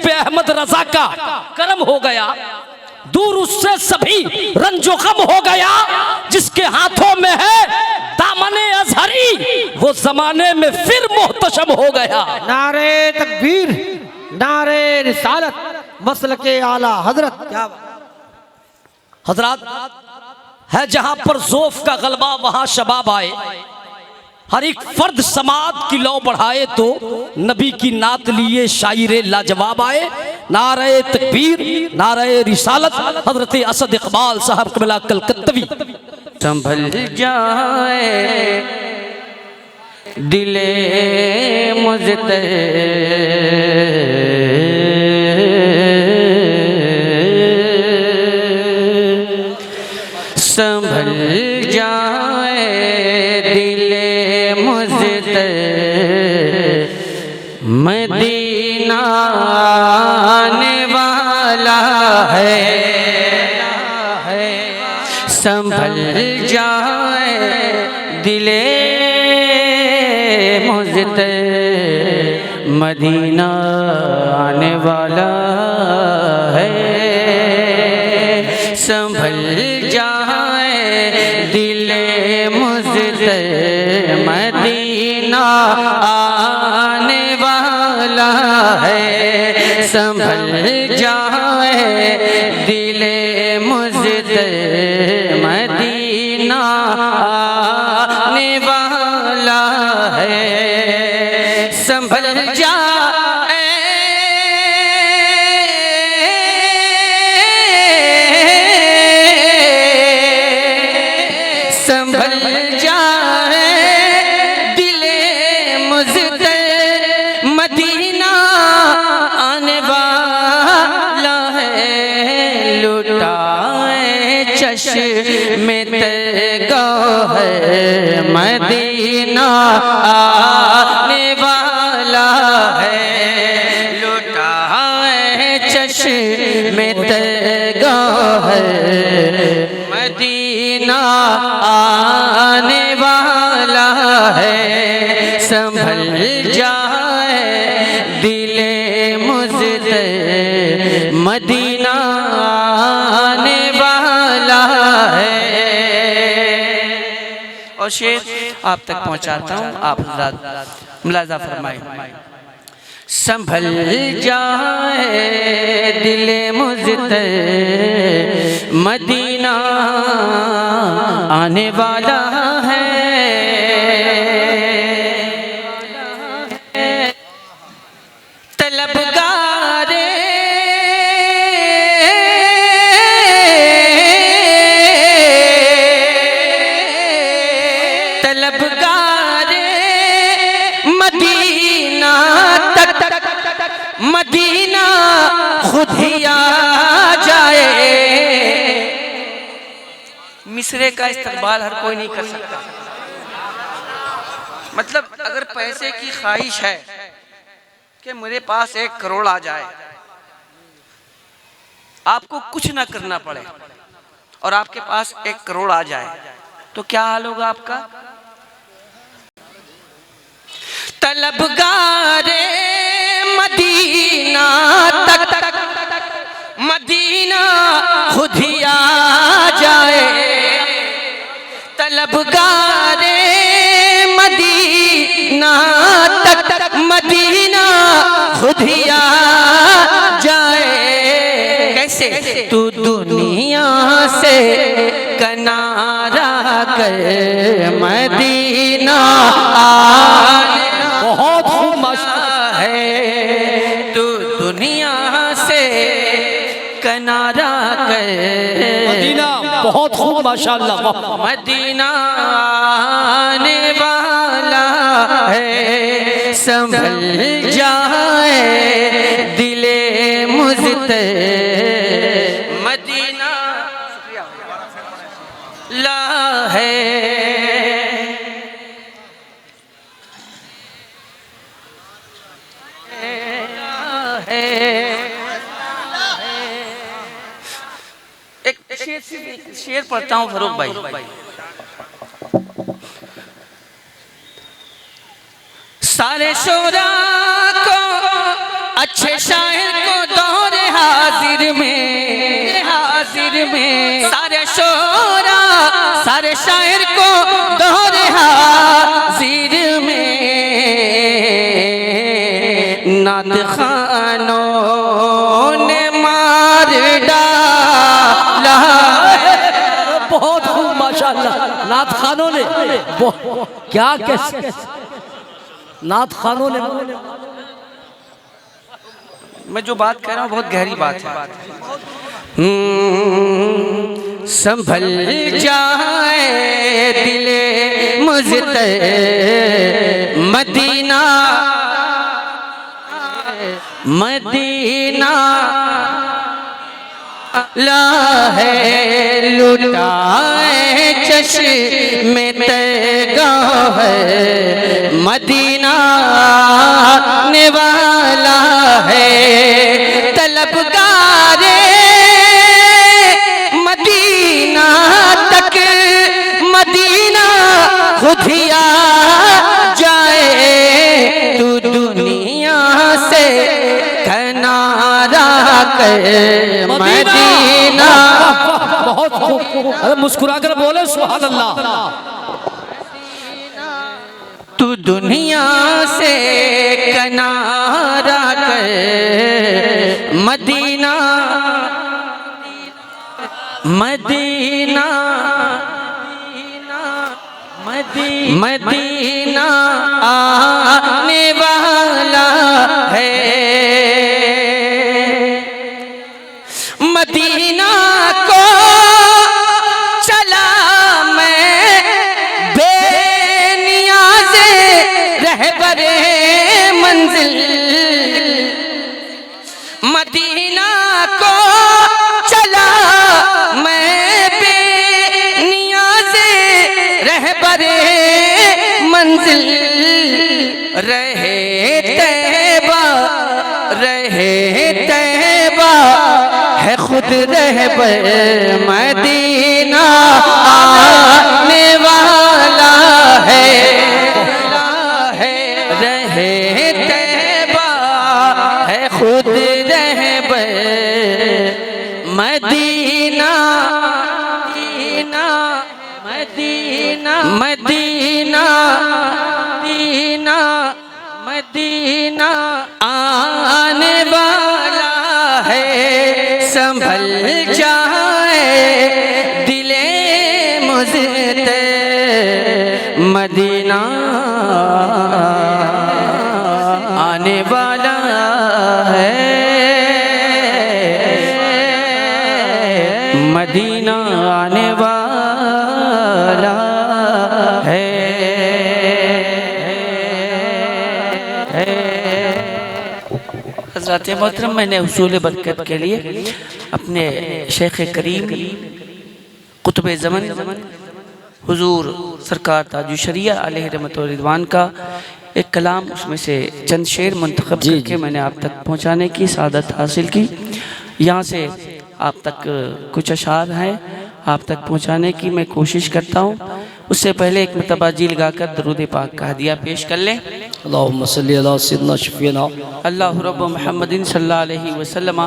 पे अहमद रजा का करम हो गया, दूर उससे सभी रंजो गम हो गया। जिसके हाथों में है दामने अजहरी, वो जमाने में फिर मोहतशम हो गया। नारे तकबीर, नारे रिसालत, मसलके आला हजरत। क्या हजरत है जहां पर ज़ौफ़ का गलबा वहां शबाब आए, हर एक फर्द समात की लौ बढ़ाए तो नबी की नात लिए शायरे लाजवाब आए। नारे तकबीर, नारे रिसालत, हजरत असद इकबाल साहब कमला कलकत्तवी। संभल जाए दिले मुझते, संभल जाए दिले मुझते, मदीना आने वाला है। संभल जाए दिले मुझते, मदीना आने वाला है। संभल जाए दिले मुझते, मदीना आने वाला है। संभल जाए दिले मुझते, मदीना आने वाला है। संभल जाए, संभल जाए दिले मुझते, मदीना आने वाला है। लुटाए चश्मे गौहर, मदीना आने वाला है। लुटाए चश्मे गौहर, मदीना आने वाला है। संभल जाए दिले मुझते, मदीना आने वाला है। और शेर आप तक पहुंचाता हूं, आप मुलाजा फरमाए। संभल जाए दिले मुझते, मदीना आने वाला है। तलबगारे तलबगारे मदीना तक, मदीना खुद ही आ जाए। मिसरे का इस्तेमाल हर कोई नहीं कर सकता। मतलब अगर पैसे की ख्वाहिश है कि मेरे पास 1 करोड़ आ जाए, आपको कुछ ना करना पड़े और आपके पास 1 करोड़ आ जाए, तो क्या हाल होगा आपका? तलबगारे मदीना तक, मदीना खुद ही आ जाए। तलबगारे मदीना तक, मदीना खुद ही आ जाए। कैसे? तू दुनिया से किनारा कर, मदीना आने बहुत खूब माशाअल्लाह है। तू दुनिया से किनारा कर, मदीना बहुत खूब माशाअल्लाह। मदीना आने वाला है। संभल जाए दिले मुझते, मदीना ला है। एक शेर पढ़ता हूँ फरूक भाई। सारे शोरा को, अच्छे शायर को में सारे शोरा सारे शायर को दोहरे हाजिर में नात खानों ने मार डाला। बहुत खूब माशाल्लाह। नात खानों ने क्या कैसे नात खानों ने मैं जो बात कह रहा हूँ बहुत गहरी बात है। संभल जाए दिले मुझते मदीना मदीना लाहे लुटाए चश्मे तैगाह मदीना ने वाला है तलबगारे मदीना तक मदीना खुद ही आ जाए तू दुनिया से किनारा कर मदीना। बहुत खूब। अरे मुस्कुरा कर बोले सुभान अल्लाह। तू दुनिया से किनारा कर मदीना मदीना मदीना आने वाला है मदीना को चला मैं बेनियाज़े रहबरे मंजिल मदीना को चला मैं बेनियाज़े रहबरे मंजिल रहे तैबा है खुद रहबर मदीना आने वाला है रहे तैबा है खुद रहबर Madina Madina Madina Madina Madina आने वाला है संभल जाए दिले मुझते मदीना आने वाला है मदीना आने वाला है। हज़रात मोहतरम मैंने हुसूल बरकत के लिए अपने शेख करीम कुतुब ज़मन हुजूर सरकार ताजु शरिया अलैहि रहमत व रिज़वान का एक कलाम उसमें से चंद शेर मुंतखब करके मैंने आप तक पहुँचाने की सादत हासिल की। यहाँ से आप तक कुछ अशार हैं आप तक पहुँचाने की मैं कोशिश करता हूँ। उससे पहले एक मरतबा जी लगाकर दरूद पाक का हदिया पेश कर लें। अल्लाहुम्मा सल्ली अला सय्यिदना शफीना अल्लाहु रब्बु मुहम्मदिन सल्लल्लाहु अलैहि वसल्लम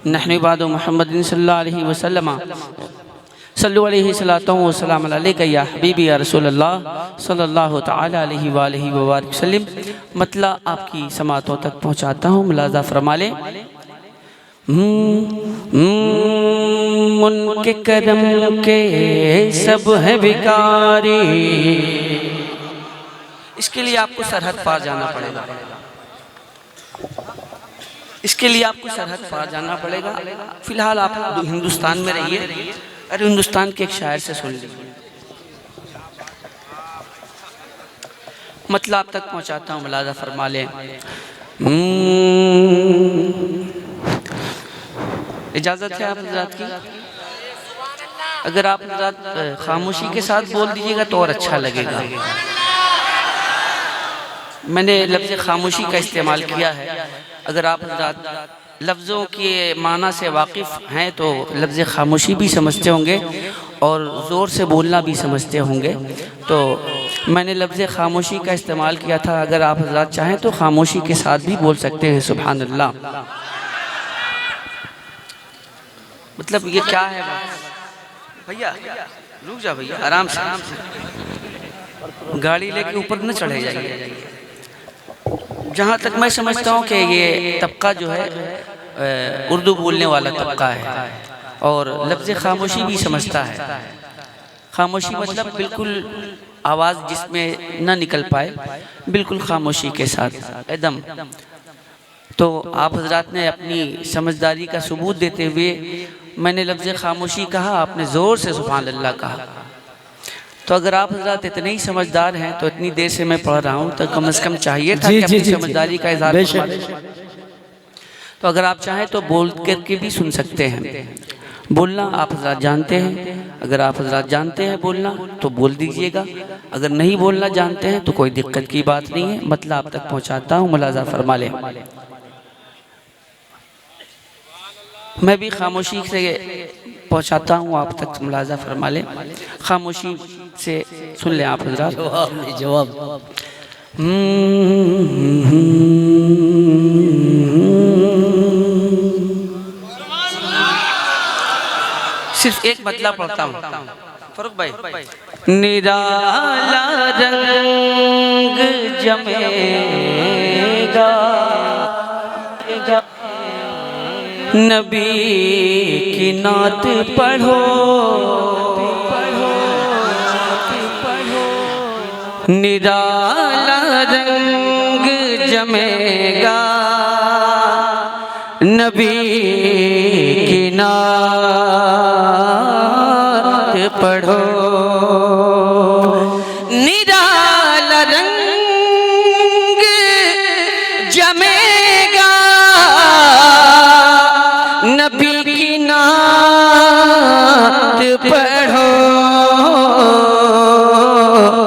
नहनु इबादु मुहम्मदिन सल्लल्लाहु अलैहि वसल्लम सल्लु अलैहि सलातो व सलाम अलैका या हबीबी या रसूलल्लाह सल्लल्लाहु तआला अलैहि व आलिहि व बारिक वसल्लम। मतला आपकी समातों तक पहुँचाता हूँ, मुलाज़ा फरमा लें। उनके करम के सब है भिखारी। इसके लिए आपको सरहद पार जाना पड़ेगा, इसके लिए आपको सरहद पार जाना पड़ेगा। फिलहाल आप हिंदुस्तान में रहिए। अरे हिंदुस्तान के एक शायर से सुन लीजिए, मतलब आप तक पहुंचाता हूँ, मुलाज़ा फरमा लें। इजाज़त है आप हज़रात की? अगर आप हज़रात खामोशी के साथ बोल दीजिएगा तो और अच्छा लगेगा। मैंने लफ्ज़ खामोशी का इस्तेमाल किया है। अगर आप हज़रात लफ्ज़ों के माना से वाकिफ़ हैं तो लफ्ज़ खामोशी भी समझते होंगे और ज़ोर से बोलना भी समझते होंगे। तो मैंने लफ्ज़ खामोशी का इस्तेमाल किया था। अगर आप हज़रात चाहें तो खामोशी के साथ भी बोल सकते हैं। सुभान अल्लाह। मतलब ये क्या है भैया? रुक जा भैया, आराम से गाड़ी लेके ऊपर न चढ़े जाइए। जहाँ तक मैं समझता हूँ कि ये तबका जो है उर्दू बोलने वाला तबका है और लफ्ज़ खामोशी भी समझता है। खामोशी मतलब बिल्कुल आवाज़ जिसमें न निकल पाए, बिल्कुल खामोशी के साथ एकदम। तो आप हजरात ने अपनी समझदारी का सबूत देते हुए मैंने लफ्ज़ खामोशी कहा, आपने ज़ोर से सुभान अल्लाह कहा। तो अगर आप हजरात इतने ही समझदार हैं तो इतनी देर से मैं पढ़ रहा हूँ तो कम से कम चाहिए था कि अपनी समझदारी का इज़हार फरमाएं। तो अगर आप चाहें तो बोल करके भी सुन सकते हैं। बोलना आप हजरात जानते हैं, अगर आप हजरात जानते हैं बोलना तो बोल दीजिएगा, अगर नहीं बोलना जानते हैं तो कोई दिक्कत की बात नहीं है, मतलब आप तक पहुँचाता हूँ, मुलाज़ा फरमा लें। मैं भी खामोशी से पहुँचाता हूँ, आप तक मुलाज़ा फरमा लें। खामोशी से सुन लें आप हजरात। जवाब सिर्फ एक मतलब पढ़ता हूँ फरूक भाई। निराला रंग जमेगा नबी की नात पढ़ो, निराला रंग जमेगा नबी की नात पढ़ो। निराला रंग जमेगा नबी की नात पढ़ो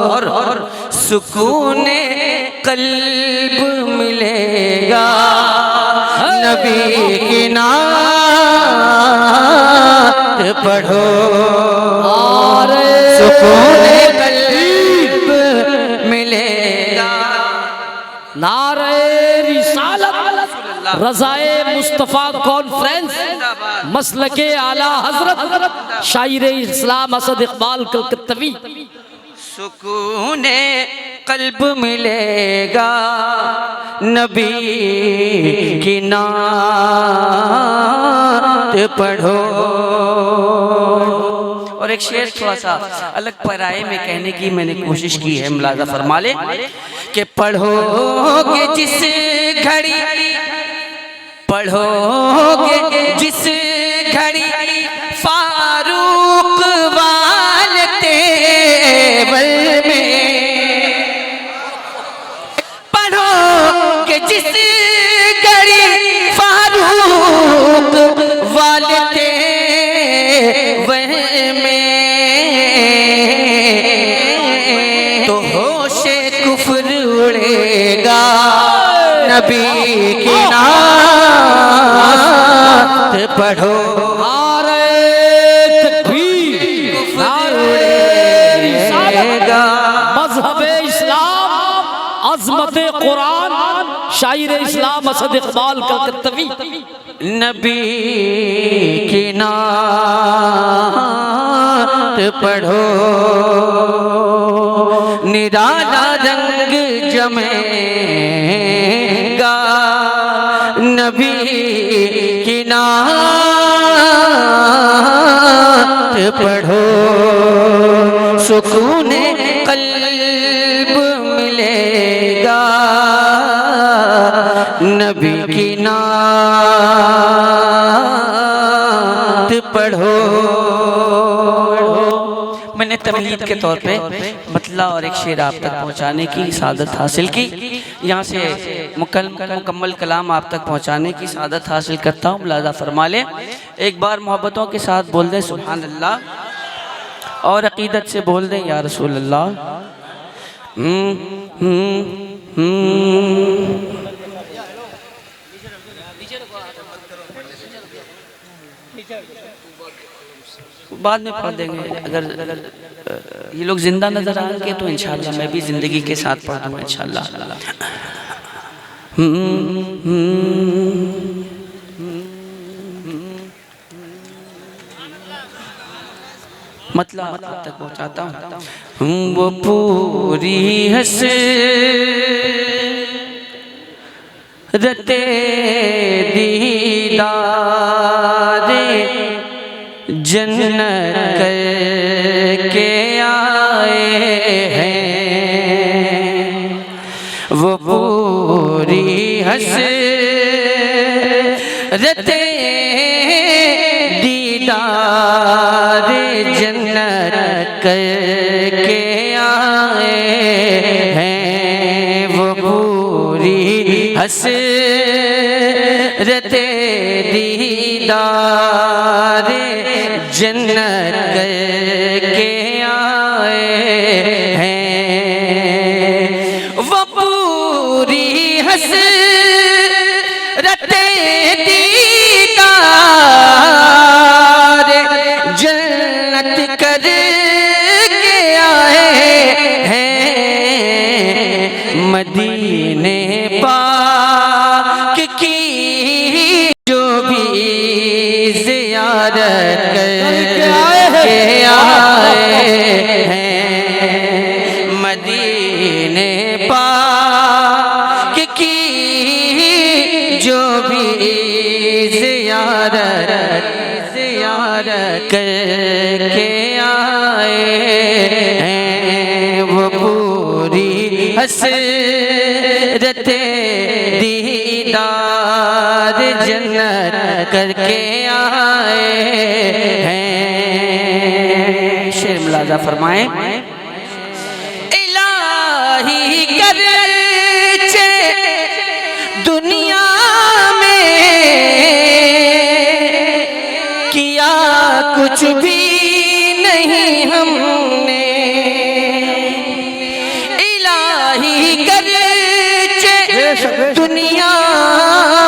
और सुकून कल्ब मिलेगा नबी की नात पढ़ो। सुकून कल्ब मिलेगा। नारे रिसालत रज़ाए मुस्तफ़ा कॉन्फ्रेंस मसलके आला हजरत शायर इस्लाम असद इकबाल कलकत्तवी। सुकून कल्ब मिलेगा नबी की नात पढ़ो। और एक शेर थोड़ा सा अलग पराये में कहने की मैंने कोशिश की है, मुलाज़ा फरमा ले कि पढ़ोगे जिस घड़ी, पढ़ोगे जिस घड़ी फारूक वाले तेवर में, पढ़ोगे जिस घड़ी फारूक वाले तेवर में तो होशे कुफ्र उड़ेगा नबी की नात पढ़ो। मज़हब इस्लाम अज़मत कुरान शायर इस्लाम असद इकबाल कलकत्तवी। नबी की नात पढ़ो, निराला रंग जमेगा नबी की नात पढ़ो। सुकून कल्ब मिलेगा नबी की नात पढ़ो। मैंने तमहीद के तौर पे मतला और एक शेर आप तक पहुंचाने की सादत हासिल की। यहाँ से मुकम्मल कलाम आप तक पहुंचाने की सादत हासिल करता हूँ, मुलाज़ा फरमा लें। एक बार मोहब्बतों के साथ बोल दें सुभान अल्लाह और अकीदत से बोल दें या रसूल अल्लाह। बाद में पढ़ देंगे। अगर ये लोग जिंदा नजर आएंगे तो इंशाअल्लाह मैं भी जिंदगी के साथ पढ़ दूंगा इंशाअल्लाह। मतलब आप तक पहुँचाता हूँ। वो पूरी हसरते दीदारे जन्नत करके आए हैं, वो पूरी हसरते दीदारे जन्नत करके आए हैं, वो पूरी हसरते दीदारे जन्नत करके आए हैं, वो पूरी हसरते दीदारे जन्नत करके आए हैं, मदीने पाक की जो भी ज़ियारत करके आए हैं, मदीने पाक की जो भी ज़ियारत करके आए हैं, वो पूरी हसरते दीदार जन्नत करके आए हैं। शेर मुलाजा फरमाएं। इलाही करचे दुनिया में किया कुछ भी नहीं हमने, इलाही करचे दुनिया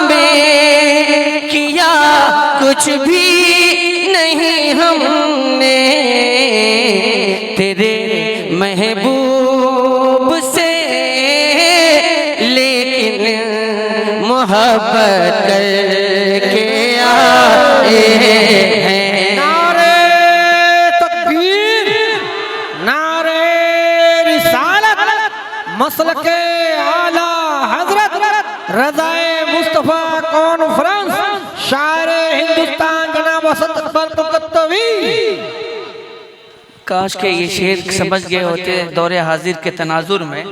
में किया कुछ भी नहीं हमने, तेरे महबूब से लेकिन मोहब्बत करके आए हैं। नारे तकबीर, नारे रिसालत, मसलके आला हजरत रज़ाए मुस्तफ़ा कॉन्फ्रेंस शायर हिंदुस्तान जनाब असद अकबर तुकत्तवी। काश के ये शेर समझ गए होते दौरे हाजिर के तनाजुर में।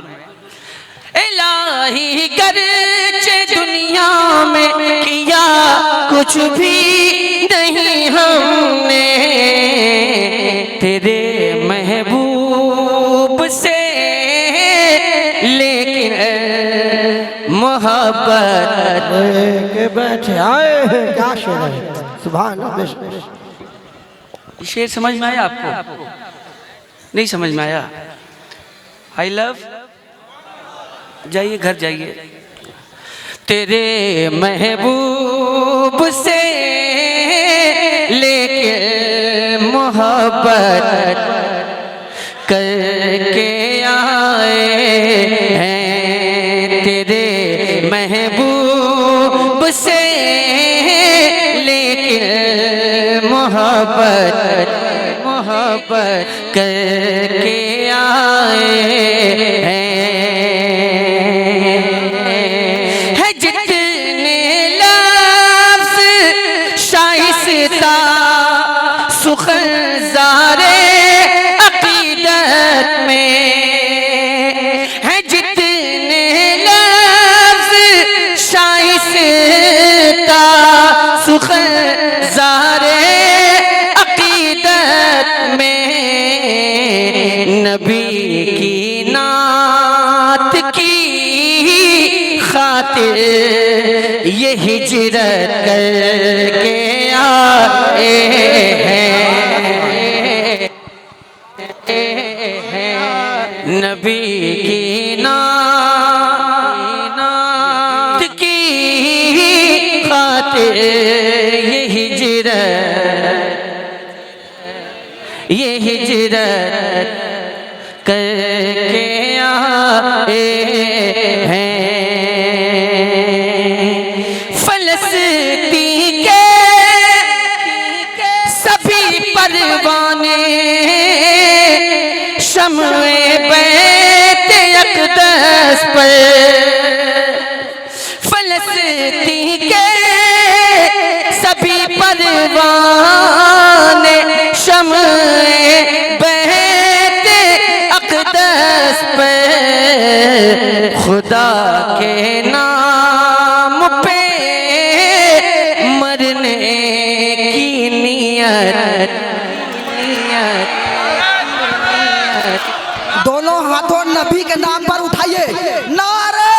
इलाही करचे दुनिया में किया कुछ भी नहीं हमने, तेरे महबूब से लेकिन मोहब्बत के बैठे आए हैं। क्या शेर है, सुभान अल्लाह। शेर समझ में आया आपको? नहीं समझ में आया? आई लव, जाइए घर जाइए। तेरे महबूब से लेके मोहब्बत करके आए हैं, तेरे महबूब से लेके मोहब्बत करके आए हैं, जितने लफ्ज़ शाइस्ता सुखज़ारे अक़ीदत में है, जितने लफ्ज़ शाइस्ता सुखज़ारे नबी की नात की खातिर ये हिजरत करके आए हैं, नबी की नात की खातिर ये हिजरत करके आए हैं। फलस्तीन के सभी परवान ने शम्ए बैत अक़दस पर फलस्तीन के सभी परवाने शम्ए बैत अक़दस पर खुदा के नाम पे मरने की नियत। दोनों हाथों नबी के नाम पर उठाइए, नारे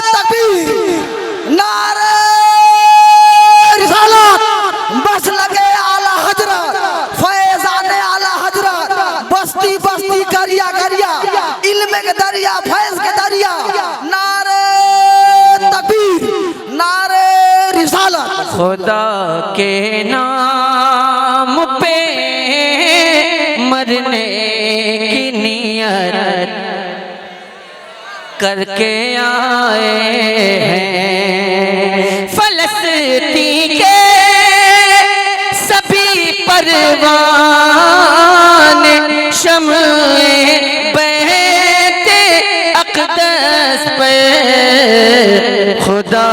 तकबीर, नारे रिसालत, बस लगे आला हजरत, फैज़ाने आला हजरत, बस्ती बस्ती करिया करिया, इल्म के दरिया, फैज़ के दरिया, नारे तकबीर, नारे रिसालत। खुदा के नाम पे मरने की नियत करके आए हैं फलस्तीन के सभी परवाने शम्ए बैत अक़दस पे खुदा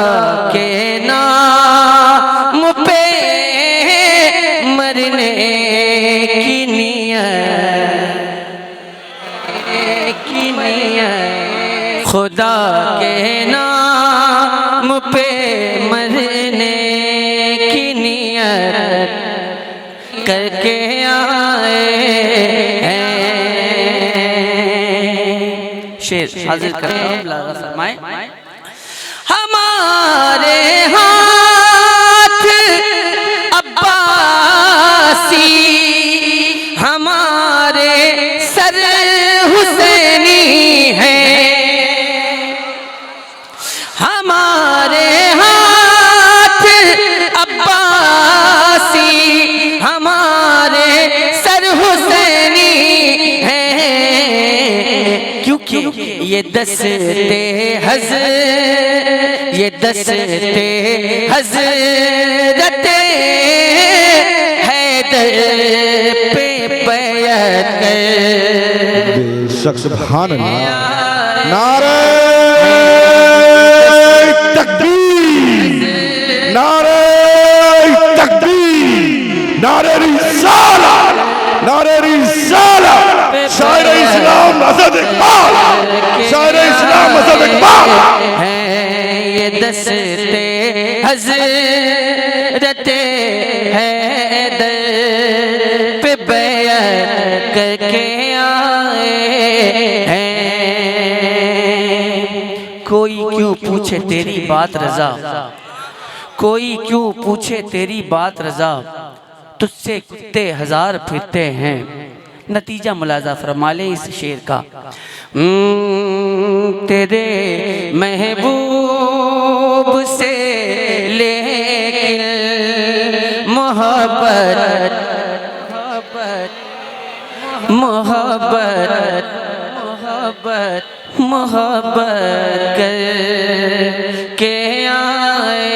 के नाम पे मरने की नियत खुदा के नाम पे मरने की नियत करके आए हैं। शेर हाजिर करता हूँ, फरमाए हमारे हाथ अब्बासी, हमारे सर हुसैनी है, हमारे हाथ अब्बासी, हमारे सर हुसैनी है, क्योंकि ये दस्ते हज़रत हैदर पे बैत कर। बेशक सुभान अल्लाह। नारे तकबीर, नारे तकबीर, नारे रिसालत, नारे रिसालत। शायर इस्लाम असद इकबाल, शायर इस्लाम असद इकबाल। ये दस्ते हज़रत हैदर पे बैत करके आए हैं। कोई क्यों पूछे तेरी बात रज़ा, कोई क्यों पूछे तेरी बात रज़ा, तुझसे कुत्ते हजार फिरते हैं। नतीजा मुलाजा फरमा ले इस शेर का। तेरे महबूब से लेकिन मोहब्बत मोहब्बत मोहब्बत मोहब्बत करके आए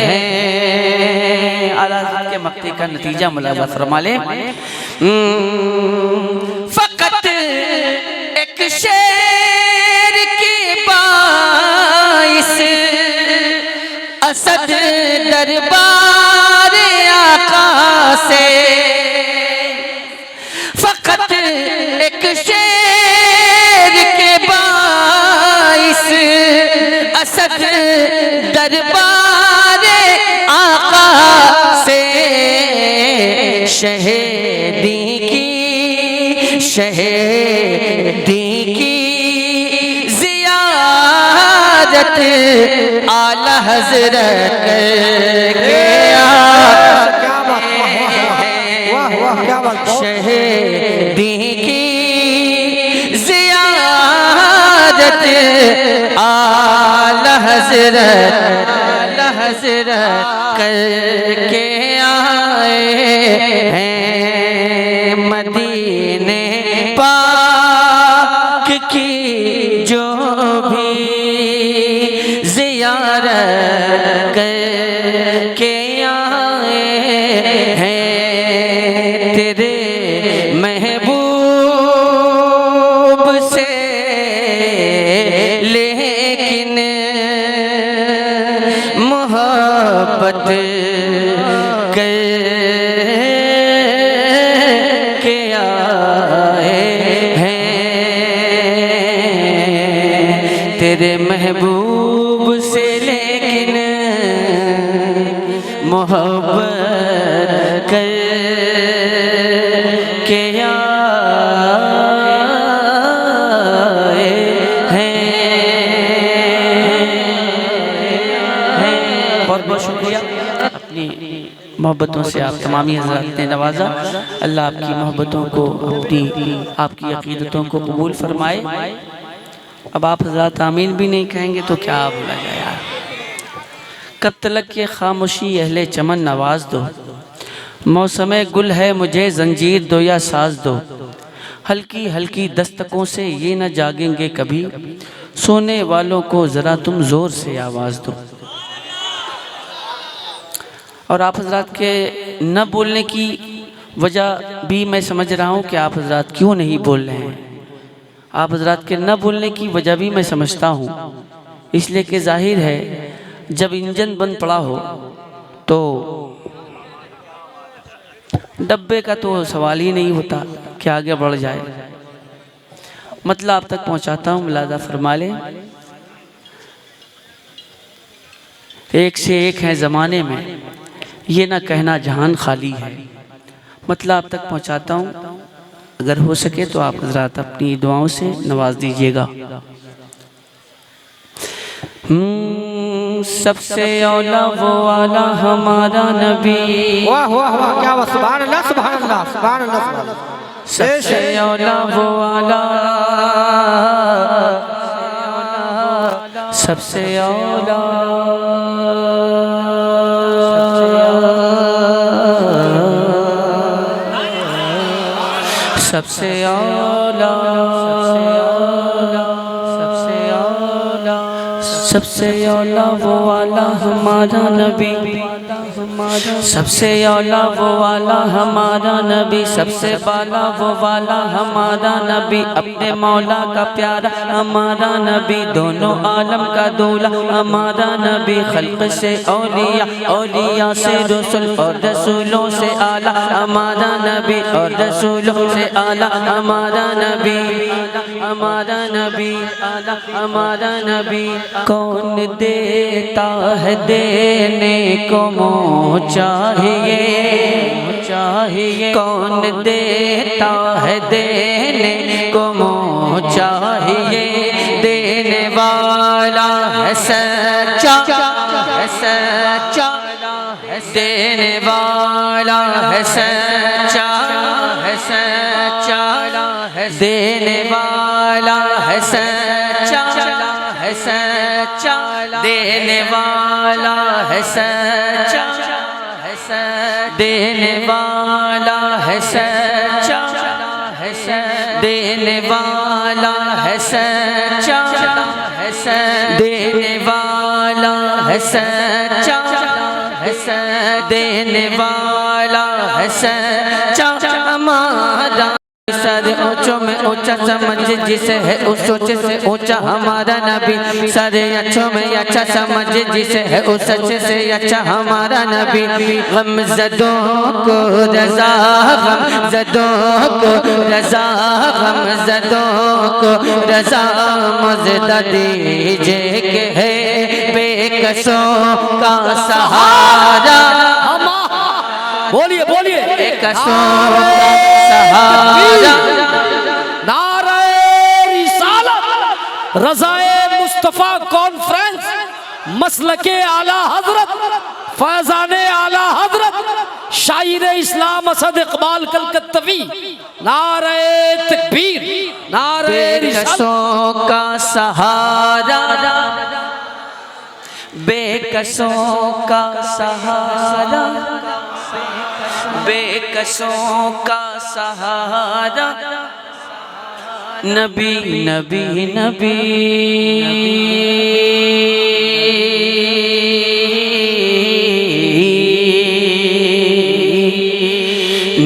हैं। आला हज़रत के मक्ते का नतीजा मुलाजा फरमा ले। फकत एक शेर की बाइस असद दरबार आका से, फकत एक शेर के बाइस असद दरबार आका से शहीदी की ज़ियारत आला हज़रत करके शहीदी की ज़ियारत आला हज़रत करके आए हैं। मदीने पाक की जो भी ज़ियारत करके आए हैं, तेरे मोहब्बत के आए हैं तेरे महबूब से, लेकिन मोहब्बत के आए हैं। बहुत बहुत शुक्रिया, अपनी मोहब्बतों से आप तमामी हज़रात ने नवाजा। अल्लाह आपकी मोहब्बतों को, अपनी आपकी अक़ीदतों को कबूल फरमाए। अब आप हज़रात आमीन भी नहीं कहेंगे तो क्या बोला जाए यार। कब तलक ये खामोशी अहले चमन नवाज दो, मौसमे गुल है मुझे जंजीर दो या साज दो। हल्की हल्की दस्तकों से ये न जागेंगे कभी, सोने वालों को ज़रा तुम ज़ोर से आवाज़ दो। और आप हज़रात के न बोलने की वजह भी मैं समझ रहा हूँ कि आप हज़रात क्यों नहीं बोल रहे हैं। आप हज़रात के न बोलने की वजह भी मैं समझता हूँ, इसलिए कि जाहिर है जब इंजन बंद पड़ा हो तो डब्बे का तो सवाल ही नहीं होता कि आगे बढ़ जाए। मतलब आप तक पहुँचाता हूँ, मुलाज़ा फरमा लें। एक से एक है ज़माने में, ये ना कहना जहान खाली है। मतलब आप तक पहुँचाता हूँ, अगर हो सके तो आप हज़रात अपनी दुआओं से नवाज दीजिएगा। सबसे औला वो वाला हमारा नबी, वाह वाह वाह, क्या बात, सुभान अल्लाह सुभान अल्लाह सुभान अल्लाह। सबसे औला वो वाला, सबसे औला, सबसे औला, सबसे औला वो वाला हमारा नबी, सबसे औला वो वाला हमारा नबी, सबसे बाला वो वाला हमारा नबी, अपने मौला का प्यारा हमारा नबी, दोनों आलम का दूल्हा हमारा नबी, खल्क से औलिया, औलिया से रसूल और रसूलों से आला हमारा नबी, और रसूलों से आला हमारा नबी, हमारा नबी, आला हमारा नबी। कौन देता है देने को मोह चाहिए, चाहिए, कौन देता है देने को मोह चाहिए, देने वाला है सच्चा, है सच्चा, देने वाला है सच्चा, है सच्चा, देने वाला है सच्चा, है सच्चा, देने वाला है सच्चा, है सच्चा, देने वाला है सच्चा, है सच्चा, देने वाला है सच्चा, है सच्चा, देने वाला है सच्चा, है सच्चा, देने वाला है सच्चा। हमारा सर ऊंचों में ऊंचा समझ जिसे है उस ऊंचे से ऊंचा हमारा नबी, सारे अच्छों में अच्छा समझ जिसे है उस अच्छे से अच्छा हमारा नबी। गमज़दों को रज़ा, गमज़दों को रज़ा, गमज़दों को रज़ा मज़दा दीजिए कि है बेकसों का सहारा। बोलिए बोलिए, बेकसों का सहारा। नारे रिसालत, रज़ाए मुस्तफ़ा कॉन्फ्रेंस, मसलके आला हजरत, फैज़ाने आला हजरत, शायर इस्लाम असद इकबाल कलकत्तवी, नारे तकबीर, नारे बेकसों का सहारा, बेकसों का सहारा, बेकसों का सहारा, नबी नबी नबी,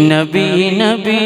नबी नबी,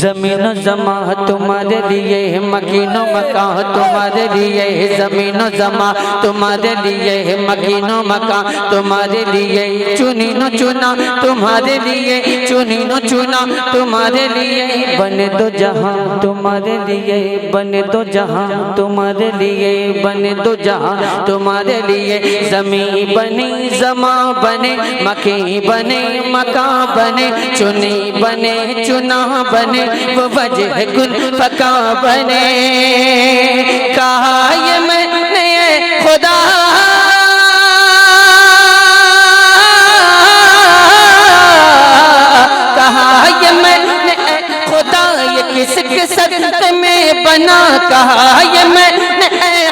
ज़मीनो ज़मा तुम्हारे लिए, मकीनो मका तुम्हारे लिए, ज़मीनो ज़मा तुम्हारे लिए, मकीनो मका तुम्हारे लिए, चुनी न चुना तुम्हारे लिए, चुनी न चुना तुम्हारे लिए, बने दो जहां तुम्हारे लिए, बने दो जहां तुम्हारे लिए, बने दो जहां तुम्हारे लिए, ज़मी बनी ज़मा बने, मकी बने मका बने, चुनी बने चुना बने, वो वजह गुल फका बने। कहा ये मैंने खुदा किसके सदक़े में बना, कहा ये मैंने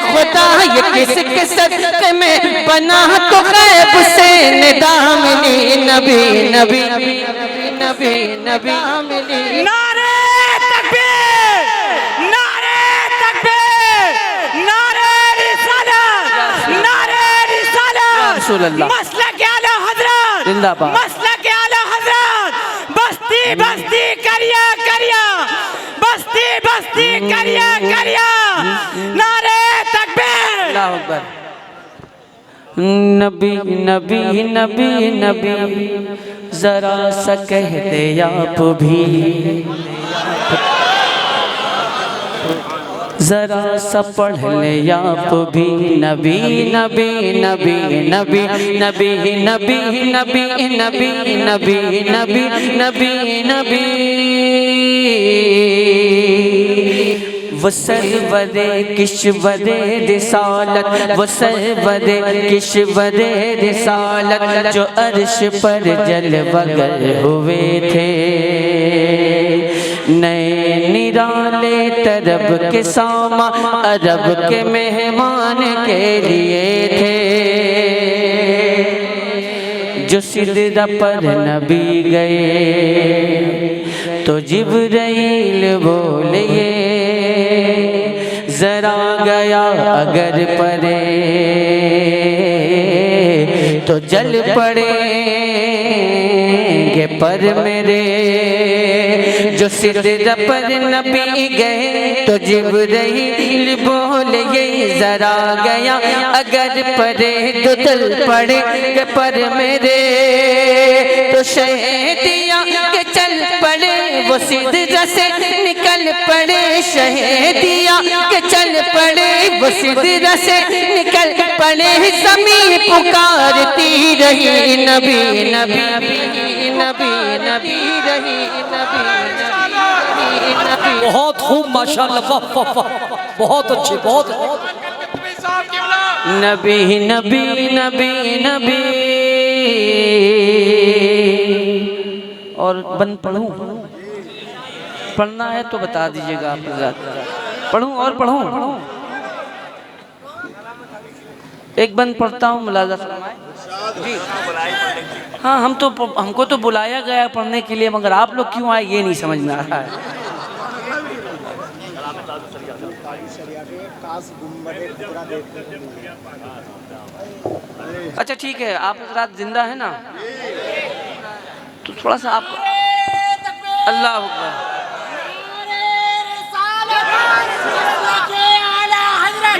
खुदा ये किसके सदक़े में बना, तो ग़ैब से निदा मिली, नबी नबी नबी नबी मिली। नारे तकबीर, नारे तकबीर, नारे रिसालत, नारे रिसालत, मसलक आला हज़रत जिंदाबाद, मसलक आला हज़रत, बस्ती बस्ती करिया करिया, बस्ती बस्ती करिया करिया, नारे तकबीर। अल्लाहु अकबर। नबी नबी नबी नबी जरा सा कह दे आप भी, जरा सा पढ़ ले आप भी, नबी नबी नबी नबी नबी नबी नबी नबी नबी नबी नबी नबी वो सरवरे किश्वरे रिसालत, वो सरवरे किश्वरे रिसालत, जो अर्श पर जलवगर हुए थे, नए निराले तरब के सामा अरब के मेहमान के लिए थे, जो सिदरा पर नबी गए तो जिब्राइल बोले जरा गया अगर पड़े तो जल पड़ेंगे पर मेरे, जो सिदरा पर नबी गए तो जिब्राइल बोले जरा गया अगर पड़े तो जल पड़ेंगे पर मेरे, तो शहीदिया के चल पड़े वो सिदरा से निकल पड़े, शहीदिया के चल पड़े वो सिदरा से निकल पड़े, ज़मीन पुकारती रही नबी नबी नबी नबी रही नबी नबी। बहुत खूब माशाअल्लाह, बहुत अच्छे, बहुत नबी नबी नबी नबी। और बंद पढ़ूं, पढ़ना है तो बता दीजिएगा आप लोग, पढ़ूं और पढ़ूं, एक बंद पढ़ता हूँ, मुलाजा फरमाए जी। हाँ हमको तो बुलाया गया पढ़ने के लिए, मगर आप लोग क्यों आए ये नहीं समझ में आ रहा है। अच्छा ठीक है, आप रात जिंदा है ना, तो थोड़ा सा आप अल्लाह अकबर।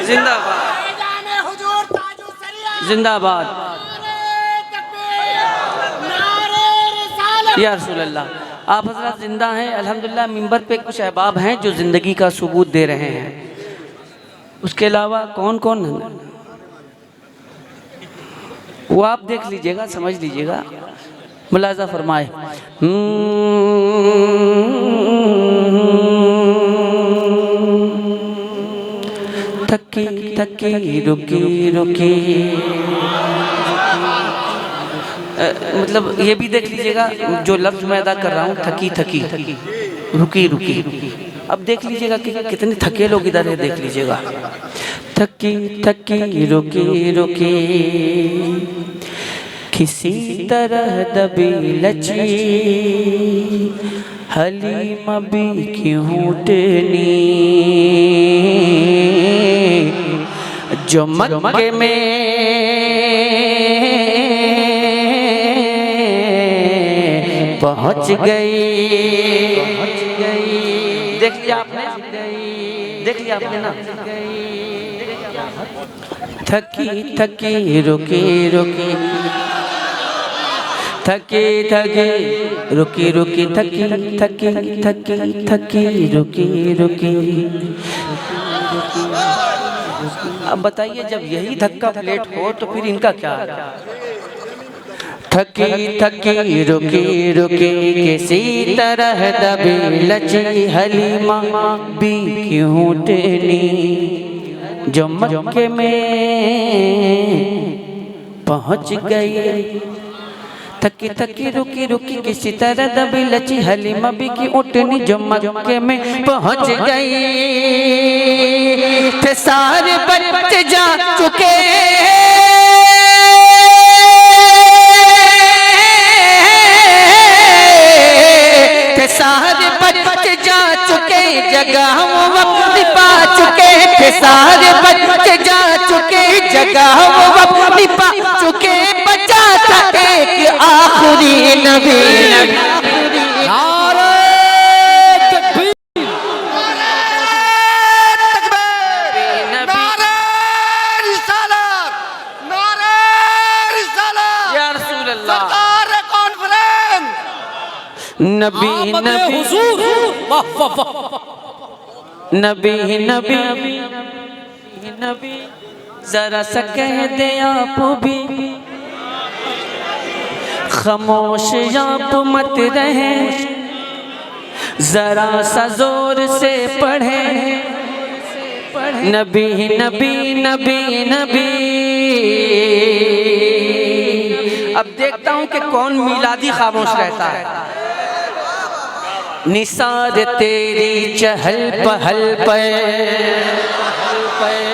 जिंदाबाद जिंदाबाद या रसूल अल्लाह। आप हज़रत जिंदा हैं अल्हम्दुलिल्लाह। मिंबर पे कुछ अहबाब हैं जो ज़िंदगी का सबूत दे रहे हैं, उसके अलावा कौन कौन है वो आप देख लीजिएगा, समझ लीजिएगा, मुलाजा फरमाए। थकी थकी रुकी रुकी, मतलब ये भी देख लीजिएगा जो लफ्ज़ मैं अदा कर रहा हूँ, थकी थकी रुकी रुकी। अब देख लीजिएगा कि कितने थके लोग इधर है, देख लीजिएगा। थकी थकी रुकी रुकी, किसी तरह दबी लची, हलीमा भी क्यों टनी, जो मक्के में पहुँच गई देख लिया आपने, देख लिया आपने ना। थकी थकी रुकी रुकी, थकी थकी रुकी रुकी, थकी थकी थकी थकी रुकी रुकी। अब बताइए जब यही धक्का प्लेट हो तो फिर इनका क्या है? थकी थकी रुकी रुकी किसी तरह दबी लची हलीमा भी क्यों टेनी, जो मक्के में पहुंच गई। थकी थकी रुकी रुकी किसी तरह दबी लची हलीमा भी की उठनी, जो मक्के में पहुंच गई। थे सारे बच्चे जा चुके, थे सारे बच्चे जा चुके, जगह वो वक्त पा चुके। थे सारे बच्चे जा चुके, जगह वो वक्त पा चुके। बचा था एक आखिरी नबी। नारे तकबीर, नारे रिसालत, नारे रिसालत, या रसूल अल्लाह। सरकार कॉन्फ्रेंस, नबी आमद नबी हुजूर, वाह वाह वाह। नबी नबी नबी, जरा सा कह दे आप भी, खामोश आप मत रहे, जरा सा जोर से पढ़े। नबी नबी नबी नबी। अब देखता हूं कि कौन मिलादी खामोश रहता है। निसार तेरी चहल पहल पर,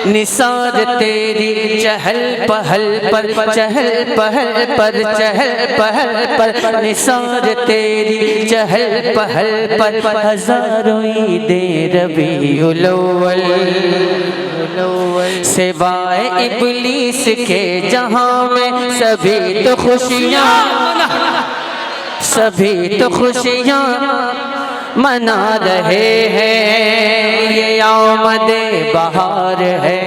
निसार तेरी चहल पहल पर, चहल पहल पर, चहल पहल पर, निसार तेरी चहल पहल पर। हजारों ईदें रबीउल अव्वल, सिवाय इब्लीस के जहां में सभी तो खुशियां, सभी तो खुशियां मना रहे हैं। ये आमदे बहार है,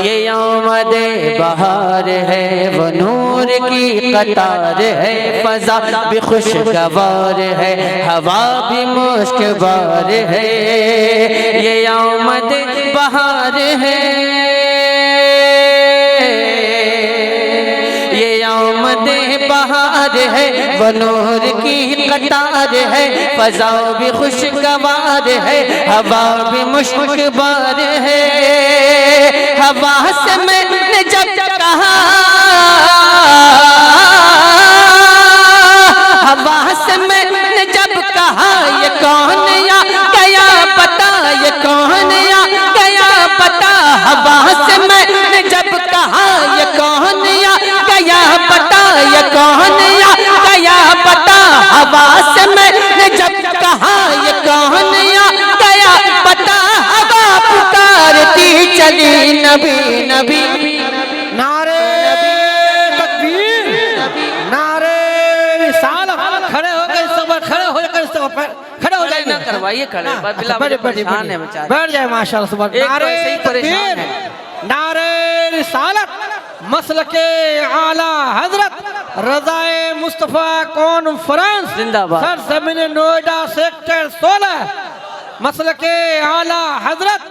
ये आमदे बहार है, वो नूर की कतार है। फजा भी खुशगवार है, हवा भी मुश्कबार है, ये आमदे बहार है, ये आमदे बहार है, वो नूर की कतार है। फजा भी खुशगवार है, हवा भी मुश्कबार है। हवा से मैंने जब कहा, हवा से मैंने जब कहा, ये कौन या गया पता, ये कौन या गया पता। हवा से मैंने जब कहा, ये कौन या गया पता, ये कौन या गया पता। हवा से मैंने जब कहा, ये कौन या गया पता। हवा पुकारती चली नबी नबी। नारे तकबीर, नारे रिसालत। खड़े हो गए सब, खड़े हो गए सब, खड़े हो जाइए ना करवाइए खड़े, बिल्ला परेशान है बेचारे। बैठ जाए माशाअल्लाह। सुबह नारे तकबीर, नारे रिसालत, मसलके आला हजरत रज़ाए मुस्तफ़ा कॉन्फ्रेंस जिंदाबाद। सर ज़मीन नोएडा सेक्टर 16, मसलके आला हजरत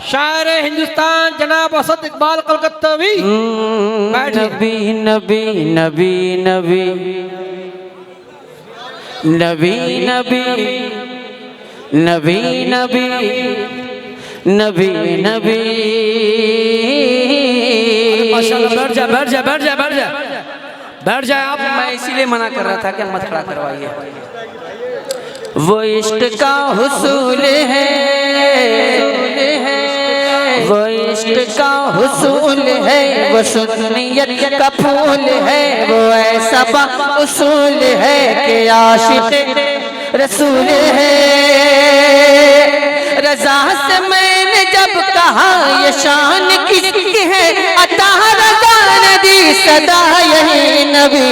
शायर हिंदुस्तान जनाब असद इकबाल कलकत्तावी। नबी नबी नबी नबी नबी नबी नबी नबी नबी नबी। माशाल्लाह, बैठ जा बैठ जा बैठ जा बैठ जा बैठ जाए आप। मैं इसीलिए मना कर रहा था कि मत खड़ा करवाइए। वो इश्क का हुसूल है, वो इश्क का हुसूल है, वो सुन्नियत का फूल है, वो ऐसा बा उसूल है कि आशिक रसूल है। रजा से मैंने जब कहा, ये शान किसकी है अता, रजा ने दी सदा यही नबी,